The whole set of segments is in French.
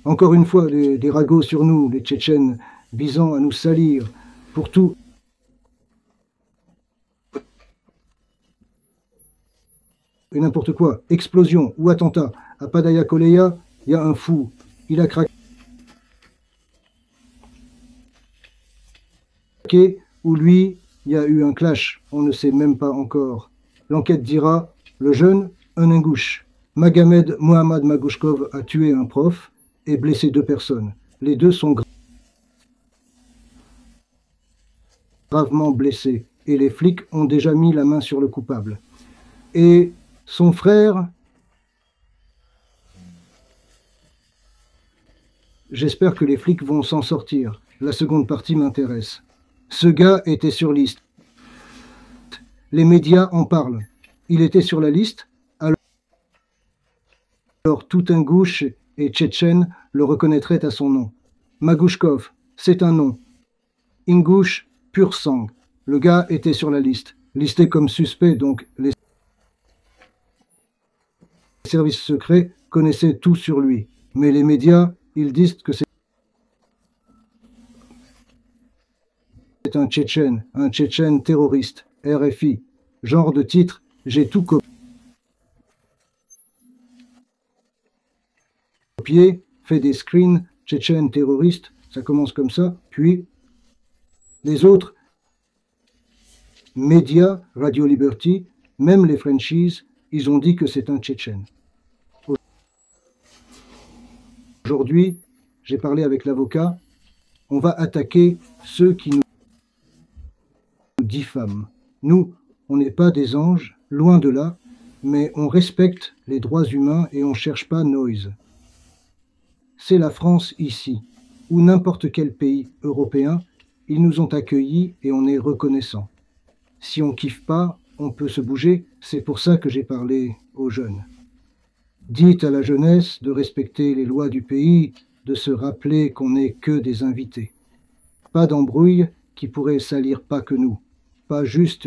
Encore une fois, des ragots sur nous, les Tchétchènes, visant à nous salir pour tout et n'importe quoi. Explosion ou attentat. À Padaya Koleya, il y a un fou. Il a craqué, ou lui, il y a eu un clash. On ne sait même pas encore. L'enquête dira, le jeune, un ingouche. Magomed Mohammad Magouchkov a tué un prof et blessé 2 personnes. Les 2 sont gravement blessés et les flics ont déjà mis la main sur le coupable. Et son frère, j'espère que les flics vont s'en sortir. La seconde partie m'intéresse. Ce gars était sur liste. Les médias en parlent. Il était sur la liste, alors tout ingouche et tchétchène le reconnaîtrait à son nom. Magouchkov, c'est un nom. Ingouche, pur sang. Le gars était sur la liste. Listé comme suspect, donc les services secrets connaissaient tout sur lui. Mais les médias, ils disent que c'est un Tchétchène terroriste, RFI. Genre de titre, j'ai tout copié, fait des screens, Tchétchène terroriste, ça commence comme ça, puis les autres médias, Radio Liberty, même les Frenchies, ils ont dit que c'est un Tchétchène. Aujourd'hui, j'ai parlé avec l'avocat, on va attaquer ceux qui nous diffament. Nous, on n'est pas des anges, loin de là, mais on respecte les droits humains et on ne cherche pas noise. C'est la France ici, ou n'importe quel pays européen, ils nous ont accueillis et on est reconnaissant. Si on kiffe pas, on peut se bouger, c'est pour ça que j'ai parlé aux jeunes. Dites à la jeunesse de respecter les lois du pays, de se rappeler qu'on n'est que des invités. Pas d'embrouille qui pourrait salir pas que nous, pas juste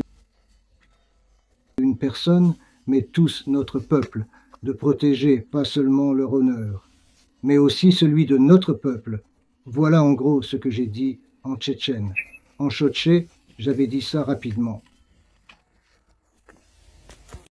une personne, mais tous notre peuple, de protéger pas seulement leur honneur, mais aussi celui de notre peuple. Voilà en gros ce que j'ai dit en tchétchène. En chotché, j'avais dit ça rapidement.